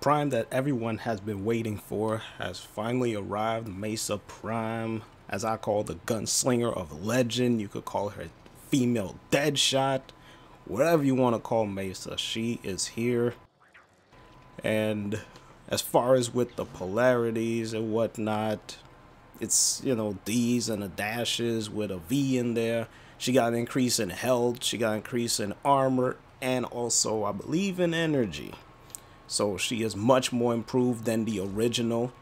Prime that everyone has been waiting for has finally arrived. Mesa Prime, as I call the gunslinger of legend. You could call her female Deadshot, whatever you want to call Mesa. She is here. And as far as with the polarities and whatnot, it's, you know, D's and the dashes with a V in there. She got an increase in health, she got an increase in armor, and also I believe in energy. So she is much more improved than the original,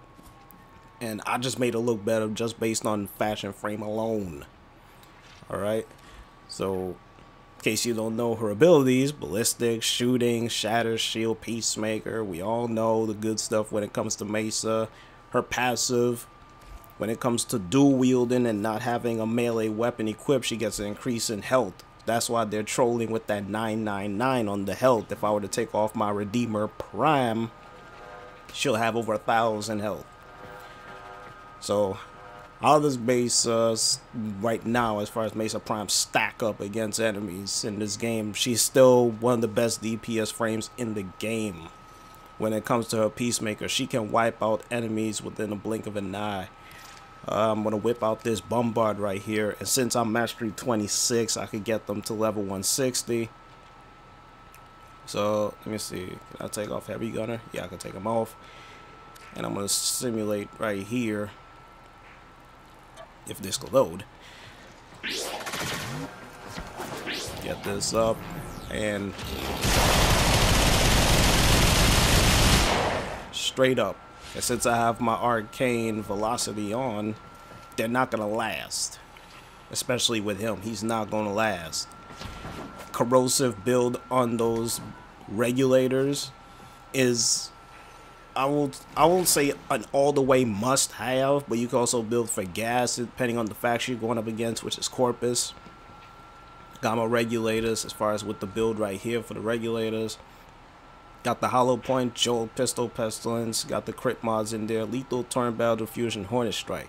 and I just made her look better just based on fashion frame alone. Alright, so in case you don't know her abilities: ballistic, shooting, shatter, shield, peacemaker. We all know the good stuff when it comes to Mesa. Her passive, when it comes to dual wielding and not having a melee weapon equipped, she gets an increase in health. That's why they're trolling with that 999 on the health. If I were to take off my Redeemer Prime, she'll have over 1,000 health. So how does Mesa right now, as far as Mesa Prime, stack up against enemies in this game? She's still one of the best DPS frames in the game. When it comes to her Peacemaker, she can wipe out enemies within a blink of an eye. I'm going to whip out this Bombard right here, and since I'm Mastery 26, I could get them to level 160. So, let me see, can I take off Heavy Gunner? Yeah, I can take them off. And I'm going to simulate right here, if this could load. Get this up, and straight up. And since I have my arcane velocity on, they're not gonna last. Especially with him, he's not gonna last. Corrosive build on those regulators is, I won't say an all the way must have, but you can also build for gas depending on the faction you're going up against, which is Corpus. Got my regulators as far as with the build right here for the regulators. Got the Hollow Point, Jolt, Pistol Pestilence. Got the crit mods in there. Lethal, Turn Battle, Diffusion, Hornet Strike.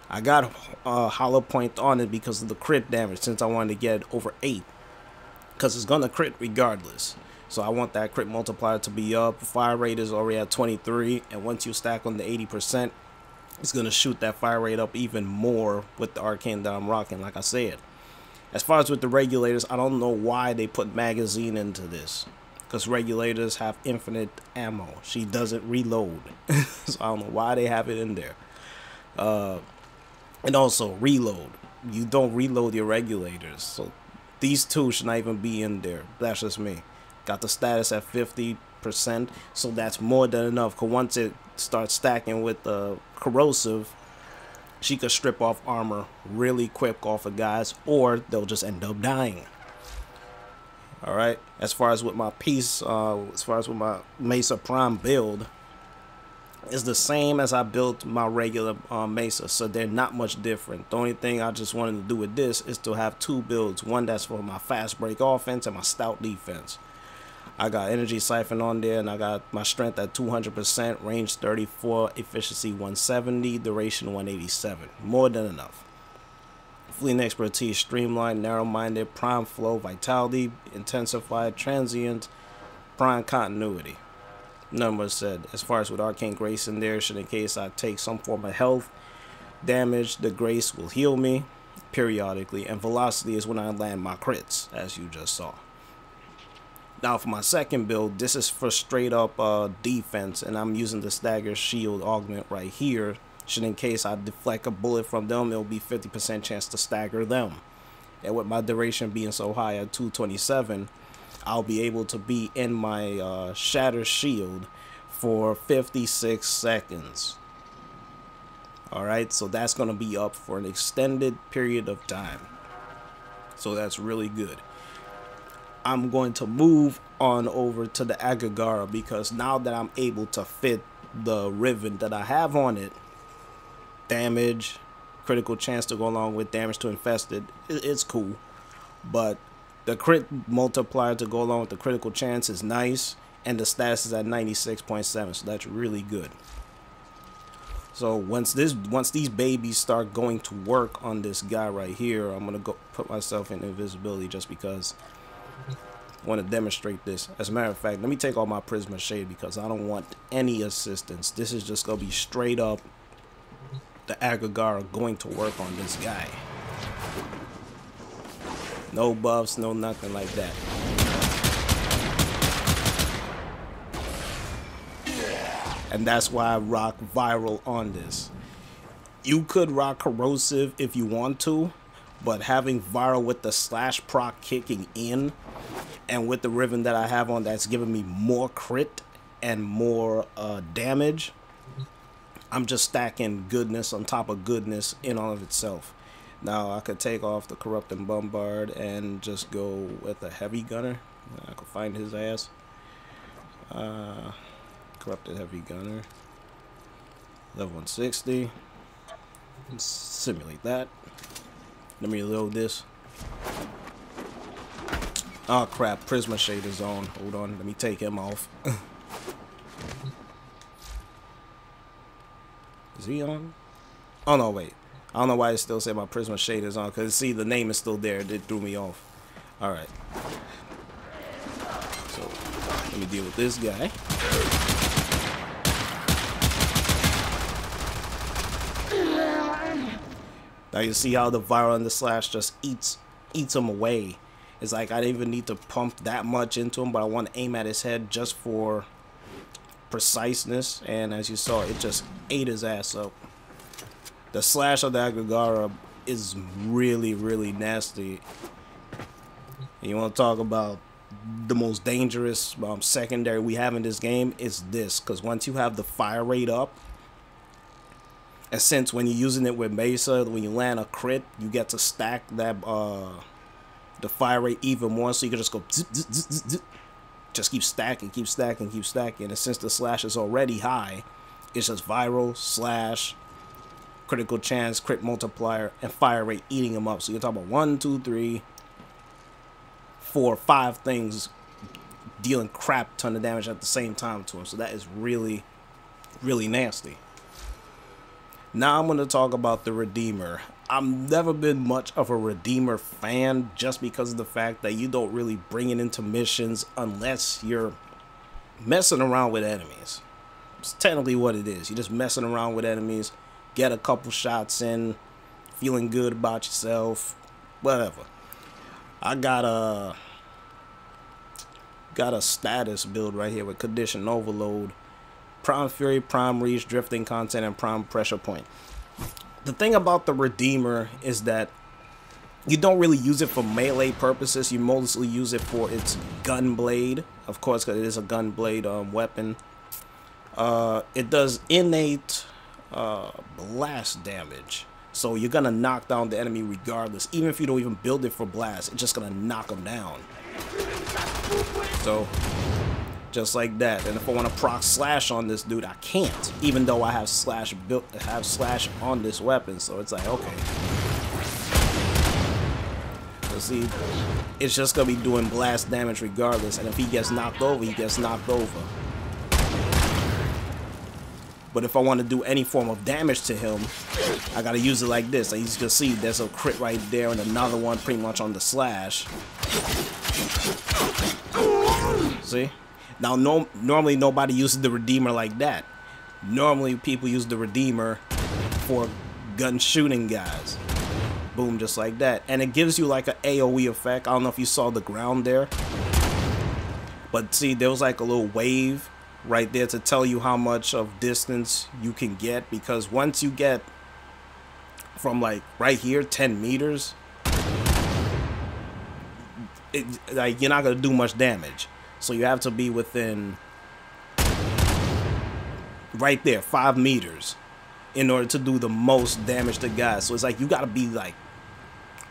I got Hollow Point on it because of the crit damage, since I wanted to get over 8. Because it's going to crit regardless. So I want that crit multiplier to be up. Fire rate is already at 23. And once you stack on the 80%, it's going to shoot that fire rate up even more with the arcane that I'm rocking, like I said. As far as with the regulators, I don't know why they put magazine into this. Because regulators have infinite ammo. She doesn't reload. So I don't know why they have it in there. And also reload. You don't reload your regulators. So these two should not even be in there. That's just me. Got the status at 50%. So that's more than enough. Because once it starts stacking with the corrosive, she could strip off armor really quick off of guys. Or they'll just end up dying. Alright, as far as with my as far as with my Mesa Prime build, is the same as I built my regular Mesa, so they're not much different. The only thing I just wanted to do with this is to have two builds, one that's for my fast break offense and my stout defense. I got Energy Siphon on there, and I got my strength at 200%, range 34, efficiency 170, duration 187, more than enough. Fleeing Expertise, Streamlined, Narrow-Minded, Prime Flow, Vitality, Intensified, Transient, Prime Continuity. None was said. As far as with Arcane Grace in there, should in case I take some form of health damage, the Grace will heal me periodically, and Velocity is when I land my crits, as you just saw. Now for my second build, this is for straight up defense, and I'm using the Stagger Shield Augment right here. Should in case I deflect a bullet from them, it'll be 50% chance to stagger them. And with my duration being so high at 227, I'll be able to be in my Shatter Shield for 56 seconds. Alright, so that's going to be up for an extended period of time. So that's really good. I'm going to move on over to the Akjagara, because now that I'm able to fit the ribbon that I have on it, damage, critical chance to go along with damage to infested, it's cool. But the crit multiplier to go along with the critical chance is nice, and the status is at 96.7, so that's really good. So once these babies start going to work on this guy right here, I'm gonna go put myself in invisibility just because I want to demonstrate this. As a matter of fact, let me take off my Prisma Shade because I don't want any assistance. This is just going to be straight up the Akjagara going to work on this guy. No buffs, no nothing like that. And that's why I rock Viral on this. You could rock Corrosive if you want to, but having Viral with the slash proc kicking in, and with the Riven that I have on that's giving me more crit and more damage, I'm just stacking goodness on top of goodness in all of itself. Now I could take off the Corrupting Bombard and just go with a Heavy Gunner. I could find his ass. Corrupted Heavy Gunner. Level 160. Let's simulate that. Let me reload this. Oh crap, Prisma Shade is on. Hold on, let me take him off. Is he on? Oh no, wait. I don't know why it still say my Prisma Shade is on, because see, the name is still there. It threw me off. Alright. So, let me deal with this guy. Now you see how the Viral and the slash just eats him away. It's like I didn't even need to pump that much into him, but I want to aim at his head just for preciseness. And as you saw, it just ate his ass up. The slash of the Akjagara is really, really nasty. And you want to talk about the most dangerous secondary we have in this game is this. Because once you have the fire rate up, and since when you're using it with Mesa, when you land a crit, you get to stack that the fire rate even more, so you can just go zip, zip, zip, zip, zip. Just keep stacking, keep stacking, keep stacking. And since the slash is already high, it's just Viral, slash, critical chance, crit multiplier, and fire rate eating them up. So you're talking about 1, 2, 3, 4, 5 things dealing crap ton of damage at the same time to him. So that is really, really nasty. Now I'm going to talk about the Redeemer. I've never been much of a Redeemer fan just because of the fact that you don't really bring it into missions unless you're messing around with enemies. It's technically what it is. You're just messing around with enemies, get a couple shots in, feeling good about yourself, whatever. I got a status build right here with Condition Overload, Prime Fury, Prime Reach, Drifting Content, and Prime Pressure Point. The thing about the Redeemer is that you don't really use it for melee purposes. You mostly use it for its gun blade, of course, because it is a gun blade weapon. It does innate blast damage, so you're gonna knock down the enemy regardless. Even if you don't even build it for blast, it's just gonna knock them down. So just like that. And if I want to proc slash on this dude, I can't, even though I have slash on this weapon. So it's like, okay, so see, it's just gonna be doing blast damage regardless, and if he gets knocked over, he gets knocked over. But if I want to do any form of damage to him, I gotta use it like this. As you can see, there's a crit right there and another one pretty much on the slash. See? Now, normally nobody uses the Redeemer like that. Normally people use the Redeemer for gun shooting guys. Boom, just like that. And it gives you like an AoE effect. I don't know if you saw the ground there. But see, there was like a little wave right there to tell you how much of distance you can get. Because once you get from like right here, 10 meters, like you're not going to do much damage. So you have to be within, right there, 5 meters in order to do the most damage to guys. So it's like you got to be like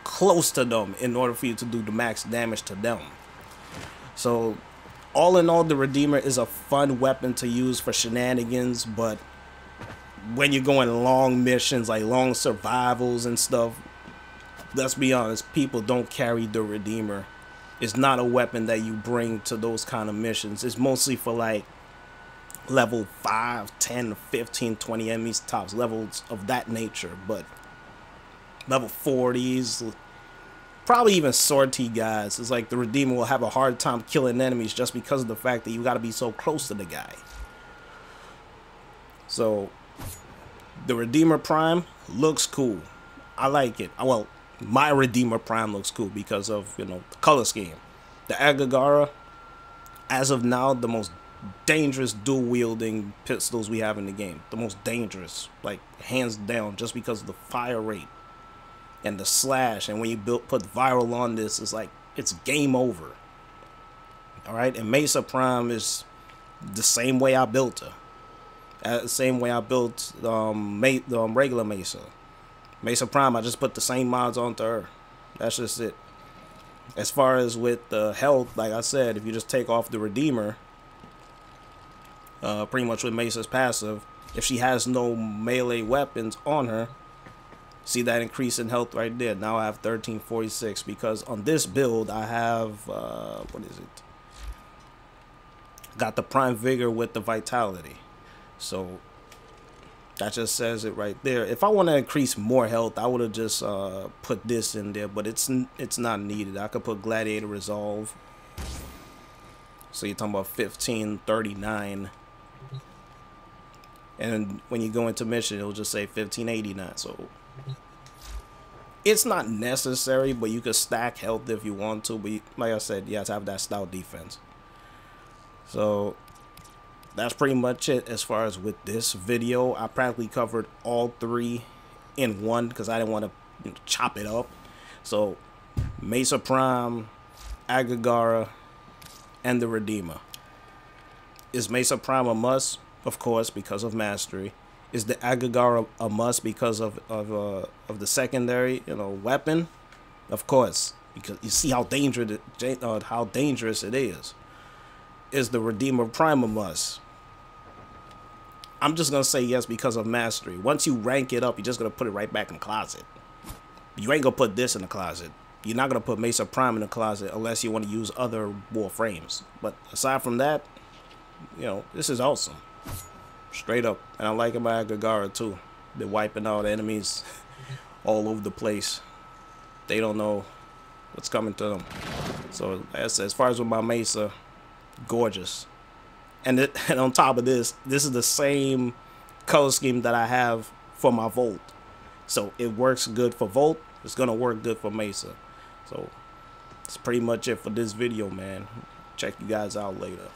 close to them in order for you to do the max damage to them. So all in all, the Redeemer is a fun weapon to use for shenanigans, but when you're going long missions, like long survivals and stuff, let's be honest, people don't carry the Redeemer. It's not a weapon that you bring to those kind of missions. It's mostly for like level 5, 10, 15, 20 enemies tops, levels of that nature. But level 40s, probably even sortie guys. It's like the Redeemer will have a hard time killing enemies just because of the fact that you got to be so close to the guy. So the Redeemer Prime looks cool. I like it. Well, my Redeemer Prime looks cool because of, you know, the color scheme. The Akjagara, as of now, the most dangerous dual wielding pistols we have in the game. The most dangerous, like hands down, just because of the fire rate and the slash. And when you put viral on this, it's like it's game over. All right, and Mesa Prime is the same way I built her. The same way I built regular Mesa. Mesa Prime, I just put the same mods onto her. That's just it. As far as with the health, like I said, if you just take off the Redeemer, pretty much with Mesa's passive, if she has no melee weapons on her, see that increase in health right there. Now I have 1346 because on this build I have, what is it? Got the Prime Vigor with the Vitality. So that just says it right there. If I want to increase more health, I would have just put this in there, but it's not needed. I could put Gladiator Resolve. So you're talking about 1539. And when you go into mission, it'll just say 1589. So it's not necessary, but you could stack health if you want to. But like I said, you have to have that stout defense. So that's pretty much it as far as with this video. I practically covered all three in one because I didn't want to, you know, chop it up. So Mesa Prime, Akjagara, and the Redeemer. Is Mesa Prime a must? Of course, because of mastery. Is the Akjagara a must because of the secondary, you know, weapon? Of course, because you see how dangerous it is. Is the Redeemer Prime a must? I'm just gonna say yes because of mastery. Once you rank it up, you're just gonna put it right back in the closet. You ain't gonna put this in the closet. You're not gonna put Mesa Prime in the closet unless you want to use other Warframes. But aside from that, you know, this is awesome. Straight up. And I like it by Akjagara too. They're wiping out enemies all over the place. They don't know what's coming to them. So as far as with my Mesa, gorgeous. And on top of this is the same color scheme that I have for my Volt. So it works good for Volt. It's gonna work good for Mesa. So that's pretty much it for this video, man. Check you guys out later.